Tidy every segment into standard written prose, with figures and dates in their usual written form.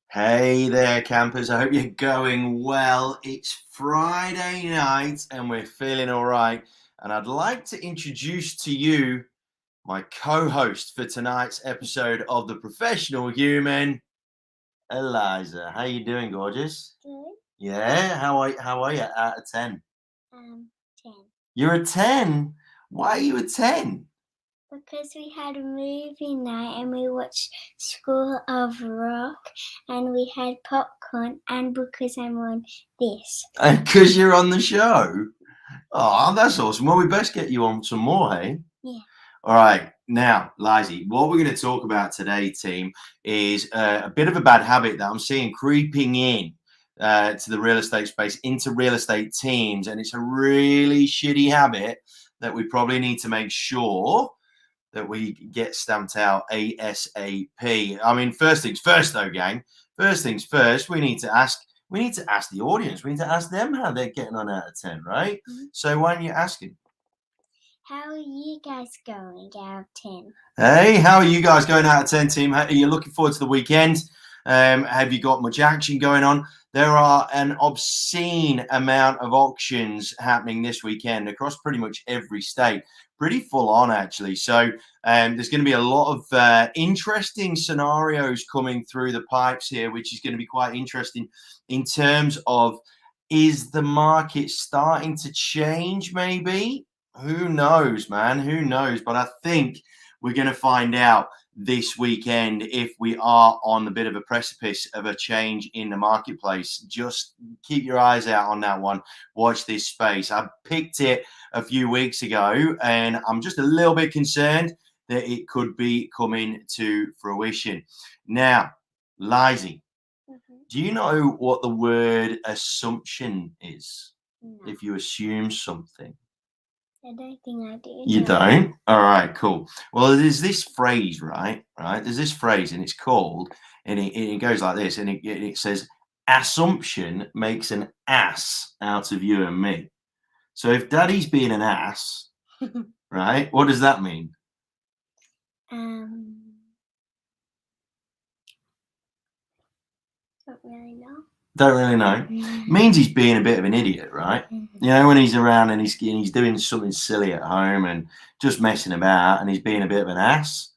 Hey there, campers. I hope you're going well. It's Friday night and we're feeling all right. And I'd like to introduce to you my co-host for tonight's episode of The Professional Human, Eliza. How you doing, gorgeous? Good. Yeah, how are you out of 10? 10. You're a 10? Why are you a 10? Because we had a movie night and we watched School of Rock and we had popcorn and because I'm on this. And because you're on the show. Oh, that's awesome. Well, we best get you on some more, hey? Yeah. All right, now, Lizzie, what we're going to talk about today, team, is a bit of a bad habit that I'm seeing creeping in to the real estate space, into real estate teams, and it's a really shitty habit that we probably need to make sure that we get stamped out ASAP. I mean, first things first, though, gang. First things first, we need to ask the audience. We need to ask them how they're getting on out of 10, right? Mm-hmm. So why don't you ask them? How are you guys going out of 10? Hey, how are you guys going out of 10, team? Are you looking forward to the weekend? Have you got much action going on? There are an obscene amount of auctions happening this weekend across pretty much every state. Pretty full on, actually. So there's going to be a lot of interesting scenarios coming through the pipes here, which is going to be quite interesting in terms of, is the market starting to change maybe? Who knows, man? Who knows? But I think we're going to find out this weekend if we are on a bit of a precipice of a change in the marketplace. Just keep your eyes out on that one. Watch this space. I picked it a few weeks ago, and I'm just a little bit concerned that it could be coming to fruition. Now, Lizzie, do you know what the word assumption is? No. If you assume something. I don't think I do. You don't? All right, cool. Well, there's this phrase, right? There's this phrase, and it's called, and it goes like this, and it says, assumption makes an ass out of you and me. So if daddy's being an ass, right, what does that mean? Don't really know. Don't really know. It means he's being a bit of an idiot, right? You know, when he's around and he's doing something silly at home and just messing about and he's being a bit of an ass.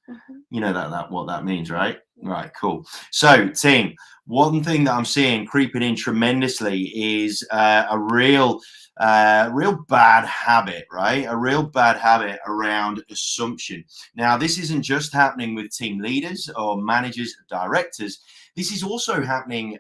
You know that what that means, right? Right, cool. So, team, one thing that I'm seeing creeping in tremendously is a real bad habit, right? A real bad habit around assumption. Now, this isn't just happening with team leaders or managers, directors. This is also happening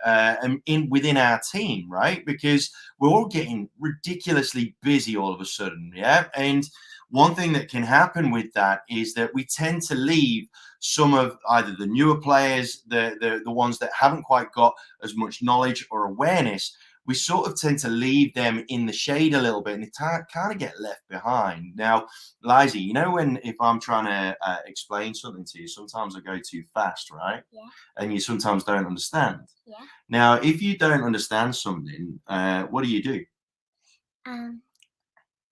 within our team, right? Because we're all getting ridiculously busy all of a sudden, yeah? And one thing that can happen with that is that we tend to leave some of either the newer players, the ones that haven't quite got as much knowledge or awareness, we sort of tend to leave them in the shade a little bit and they kind of get left behind. Now, Lizzie, you know if I'm trying to explain something to you, sometimes I go too fast, right? Yeah. And you sometimes don't understand. Yeah. Now, if you don't understand something, what do?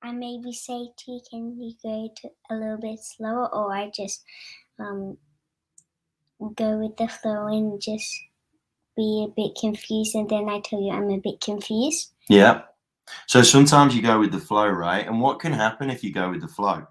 I maybe say to you, can you go a little bit slower, or I just go with the flow and just be a bit confused, and then I tell you I'm a bit confused. Yeah. So sometimes you go with the flow, right? And what can happen if you go with the flow?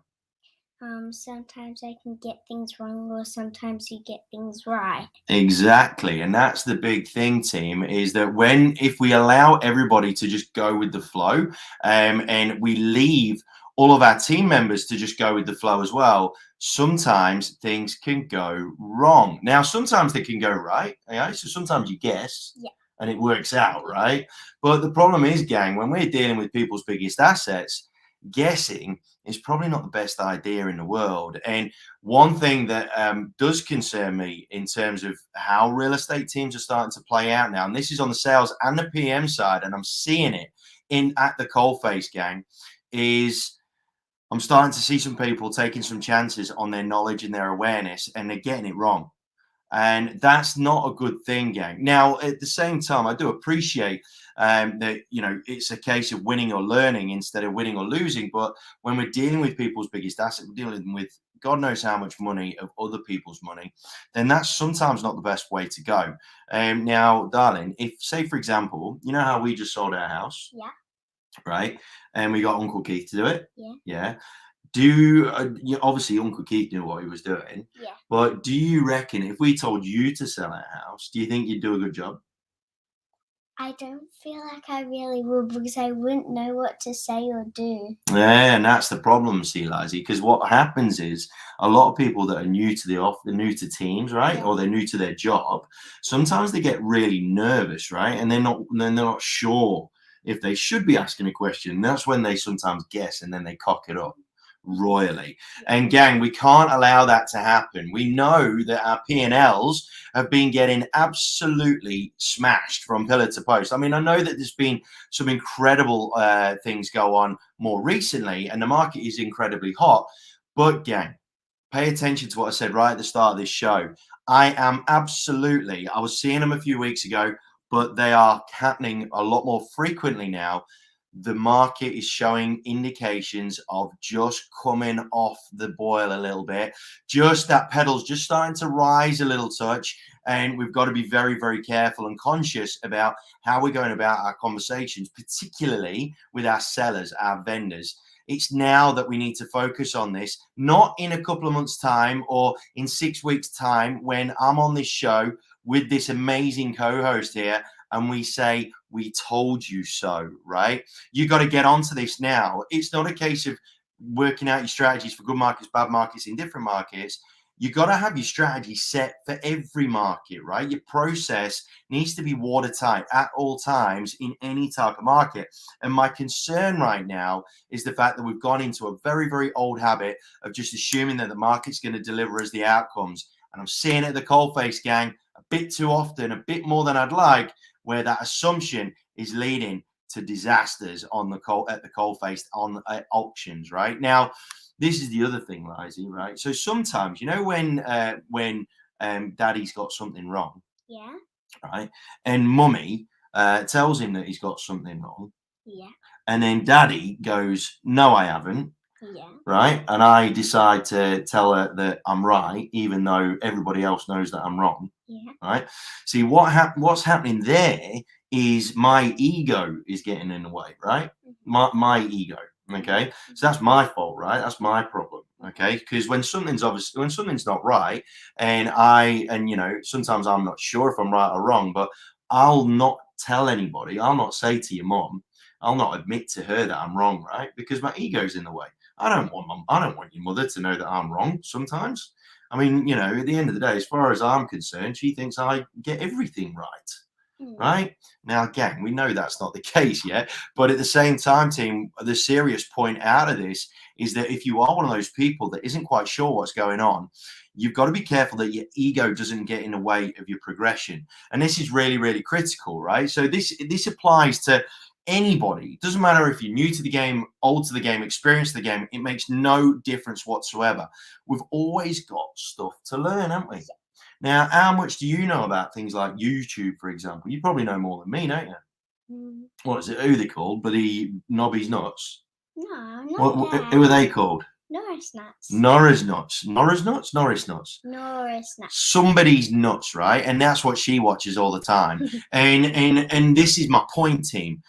Sometimes I can get things wrong, or sometimes you get things right. Exactly. And that's the big thing, team, is that if we allow everybody to just go with the flow, and we leave all of our team members to just go with the flow as well, sometimes things can go wrong. Now, sometimes they can go right. Okay? So sometimes you guess. Yeah. And it works out, right? But the problem is, gang, when we're dealing with people's biggest assets, guessing is probably not the best idea in the world. And one thing that does concern me in terms of how real estate teams are starting to play out now, and this is on the sales and the PM side, and I'm seeing it at the coalface, gang, is I'm starting to see some people taking some chances on their knowledge and their awareness, and they're getting it wrong. And that's not a good thing, gang. Now, at the same time, I do appreciate that, it's a case of winning or learning instead of winning or losing. But when we're dealing with people's biggest asset, we're dealing with God knows how much money of other people's money, then that's sometimes not the best way to go. Now, darling, if, say, for example, you know how we just sold our house? Yeah. Right? And we got Uncle Keith to do it? Yeah. Yeah. Obviously Uncle Keith knew what he was doing. Yeah. But do you reckon if we told you to sell our house, do you think you'd do a good job? I don't feel like I really would, because I wouldn't know what to say or do. Yeah, and that's the problem, see, Lizzie, because what happens is a lot of people that are new to they're new to teams, right? Yeah. Or they're new to their job. Sometimes they get really nervous, right? And they're not sure if they should be asking a question. That's when they sometimes guess and then they cock it up royally. And gang, we can't allow that to happen. We know that our P&Ls have been getting absolutely smashed from pillar to post. I mean, I know that there's been some incredible things go on more recently and the market is incredibly hot, but gang, pay attention to what I said right at the start of this show. I was seeing them a few weeks ago, but they are happening a lot more frequently now. The market is showing indications of just coming off the boil a little bit. Just that pedal's just starting to rise a little touch. And we've got to be very, very careful and conscious about how we're going about our conversations, particularly with our sellers, our vendors. It's now that we need to focus on this, not in a couple of months' time or in 6 weeks' time when I'm on this show with this amazing co-host here and we say, we told you so, right? You got to get onto this now. It's not a case of working out your strategies for good markets, bad markets, in different markets. You got to have your strategy set for every market, right? Your process needs to be watertight at all times in any type of market. And my concern right now is the fact that we've gone into a very, very old habit of just assuming that the market's going to deliver us the outcomes. And I'm seeing it at the coalface, gang, a bit too often, a bit more than I'd like, where that assumption is leading to disasters on the coalface on auctions, right? Now, this is the other thing, Lizzie, right? So sometimes, you know, when daddy's got something wrong, Yeah. right? And mummy tells him that he's got something wrong. Yeah. And then daddy goes, no, I haven't. Yeah. Right. And I decide to tell her that I'm right, even though everybody else knows that I'm wrong. Yeah. Right. See, what's happening there is my ego is getting in the way, right? My ego. Okay. So that's my fault, right? That's my problem. Okay. Because when something's not right, and you know, sometimes I'm not sure if I'm right or wrong, but I'll not tell anybody. I'll not say to your mom, I'll not admit to her that I'm wrong, right? Because my ego's in the way. I don't want your mother to know that I'm wrong sometimes. I mean, you know, at the end of the day, as far as I'm concerned, she thinks I get everything right. Right? Now, again, we know that's not the case yet. But at the same time, team, the serious point out of this is that if you are one of those people that isn't quite sure what's going on, you've got to be careful that your ego doesn't get in the way of your progression. And this is really, really critical, right? So this applies to anybody. It doesn't matter if you're new to the game, old to the game, experienced the game. It makes no difference whatsoever. We've always got stuff to learn, haven't we? Now, how much do you know about things like YouTube, for example? You probably know more than me, don't you? What is it? Who are they called? Bloody Nobby's Nuts? No, not that. Who are they called? Norris nuts. Norris nuts. Norris nuts? Norris nuts. Norris nuts. Somebody's nuts, right? And that's what she watches all the time. and this is my point, team.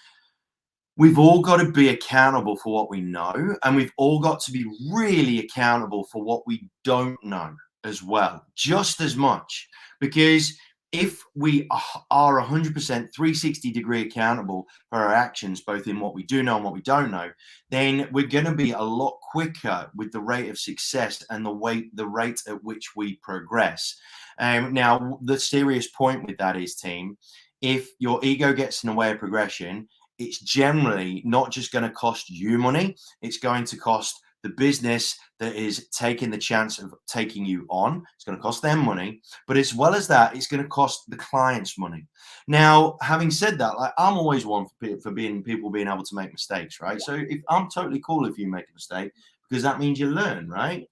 We've all got to be accountable for what we know, and we've all got to be really accountable for what we don't know as well, just as much. Because if we are 100% 360-degree accountable for our actions, both in what we do know and what we don't know, then we're going to be a lot quicker with the rate of success and the rate at which we progress. Now, the serious point with that is, team, if your ego gets in the way of progression, it's generally not just going to cost you money, it's going to cost the business that is taking the chance of taking you on. It's going to cost them money, but as well as that, it's going to cost the clients money. Now, having said that, like, I'm always one for people being able to make mistakes, right? So if I'm totally cool if you make a mistake, because that means you learn, right?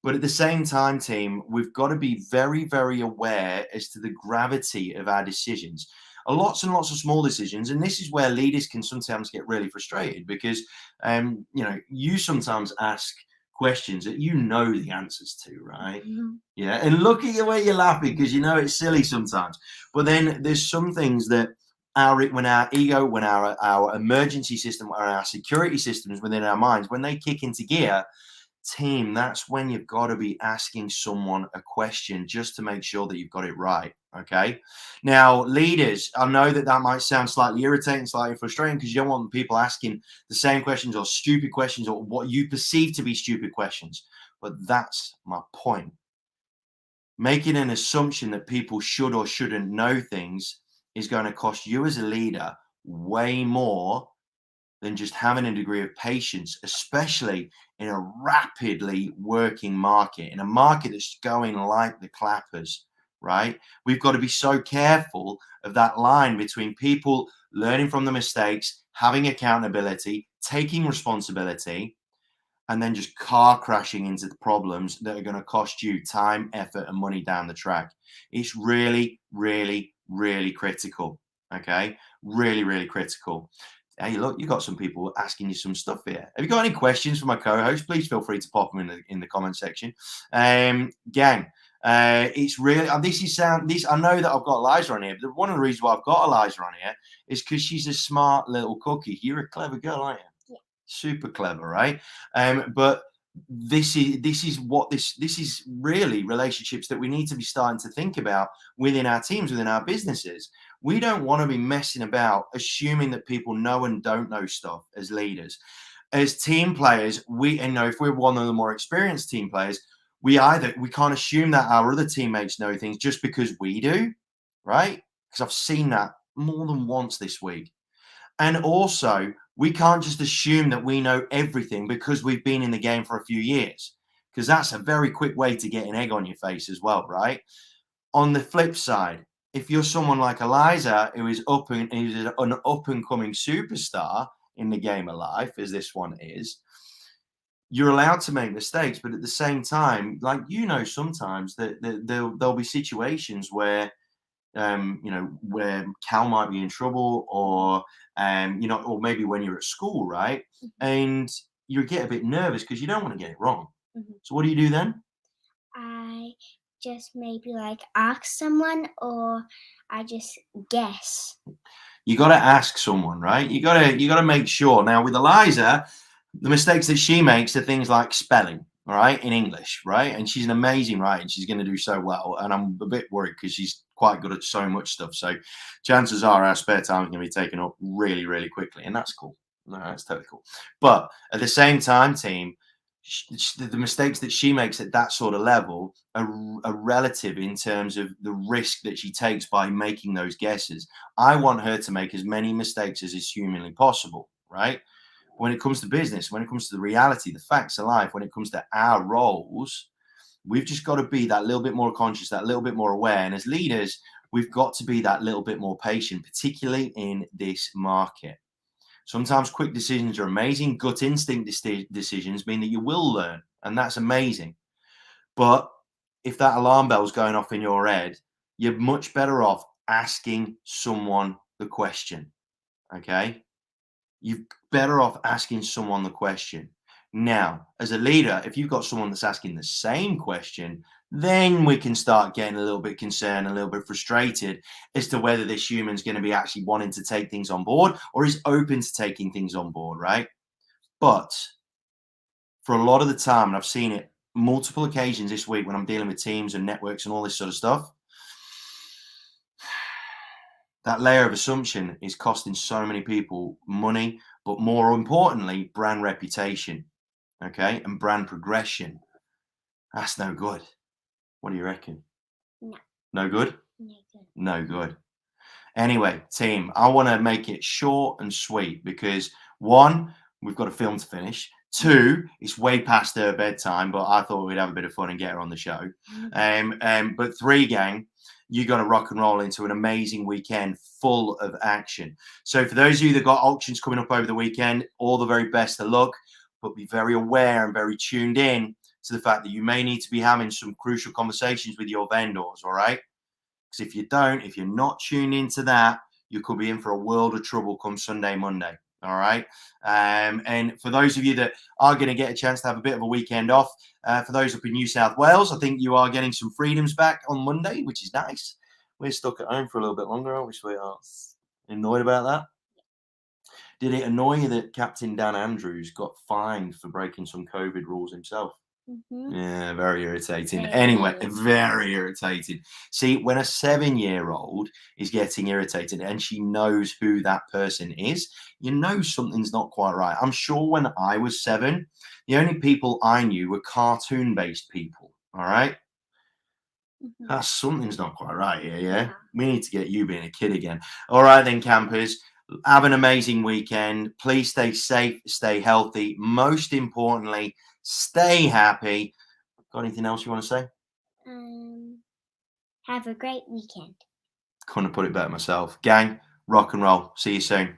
But at the same time, team, we've got to be very, very aware as to the gravity of our decisions. Lots and lots of small decisions, and this is where leaders can sometimes get really frustrated because, you know, you sometimes ask questions that you know the answers to, right? Yeah, and look at the way you're laughing because you know it's silly sometimes. But then there's some things that when our ego, when our emergency system, or our security systems within our minds, when they kick into gear, team, that's when you've got to be asking someone a question just to make sure that you've got it right. Okay. Now, leaders, I know that might sound slightly irritating, slightly frustrating because you don't want people asking the same questions or stupid questions or what you perceive to be stupid questions. But that's my point. Making an assumption that people should or shouldn't know things is going to cost you as a leader way more than just having a degree of patience, especially in a rapidly working market, in a market that's going like the clappers, right? We've got to be so careful of that line between people learning from the mistakes, having accountability, taking responsibility, and then just car crashing into the problems that are going to cost you time, effort, and money down the track. It's really, really, really critical. Okay. Really, really critical. Hey, look, you've got some people asking you some stuff here. Have you got any questions for my co-host? Please feel free to pop them in the comment section. Gang, it's really I know that I've got Eliza on here, but one of the reasons why I've got Eliza on here is because she's a smart little cookie. You're a clever girl, aren't you? Yeah. Super clever, right? But this is really relationships that we need to be starting to think about within our teams, within our businesses. We don't want to be messing about assuming that people know and don't know stuff as leaders. As team players, if we're one of the more experienced team players, we can't assume that our other teammates know things just because we do, right? Because I've seen that more than once this week. And also, we can't just assume that we know everything because we've been in the game for a few years, because that's a very quick way to get an egg on your face as well, right? On the flip side, if you're someone like Eliza, who's an up-and-coming superstar in the game of life, as this one is, you're allowed to make mistakes, but at the same time, like, sometimes that there'll be situations where where Cal might be in trouble, or or maybe when you're at school, right? And you get a bit nervous because you don't want to get it wrong. So what do you do then? I just maybe ask someone, or I just guess. You got to ask someone, right? You got to make sure. Now with Eliza, the mistakes that she makes are things like spelling, all right, in English, right? And she's an amazing writer, and she's going to do so well. And I'm a bit worried because she's quite good at so much stuff. So chances are our spare time is going to be taken up really, really quickly, and that's cool. No, that's totally cool. But at the same time, team, the mistakes that she makes at that sort of level are relative in terms of the risk that she takes by making those guesses. I want her to make as many mistakes as is humanly possible, right? When it comes to business, when it comes to the reality, the facts of life, when it comes to our roles, we've just got to be that little bit more conscious, that little bit more aware. And as leaders, we've got to be that little bit more patient, particularly in this market. Sometimes quick decisions are amazing. Gut instinct decisions mean that you will learn, and that's amazing. But if that alarm bell's going off in your head, you're much better off asking someone the question, okay? You're better off asking someone the question. Now, as a leader, if you've got someone that's asking the same question, then we can start getting a little bit concerned, a little bit frustrated as to whether this human's going to be actually wanting to take things on board or is open to taking things on board, right? But for a lot of the time, and I've seen it multiple occasions this week when I'm dealing with teams and networks and all this sort of stuff, that layer of assumption is costing so many people money, but more importantly, brand reputation, okay, and brand progression. That's no good. What do you reckon? No. No good? No good. No good. Anyway, team, I want to make it short and sweet because one, we've got a film to finish. Two, it's way past her bedtime, but I thought we'd have a bit of fun and get her on the show. But three, gang, you're going to rock and roll into an amazing weekend full of action. So for those of you that got auctions coming up over the weekend, all the very best of luck, but be very aware and very tuned in to the fact that you may need to be having some crucial conversations with your vendors, all right? Because if you're not tuned into that, you could be in for a world of trouble come Sunday, Monday. All right. And for those of you that are going to get a chance to have a bit of a weekend off, for those up in New South Wales, I think you are getting some freedoms back on Monday, which is nice. We're stuck at home for a little bit longer, aren't we, sweethearts? Annoyed about that? Did it annoy you that Captain Dan Andrews got fined for breaking some COVID rules himself? Yeah, very irritating. Anyway, very irritating. See, when a 7-year-old is getting irritated and she knows who that person is, you know something's not quite right. I'm sure when I was 7, the only people I knew were cartoon-based people. All right. Something's not quite right here, yeah? We need to get you being a kid again. All right then, campers. Have an amazing weekend. Please stay safe, stay healthy. Most importantly, stay happy. Got anything else you want to say? Have a great weekend. Couldn't have put it better myself. Gang, rock and roll. See you soon.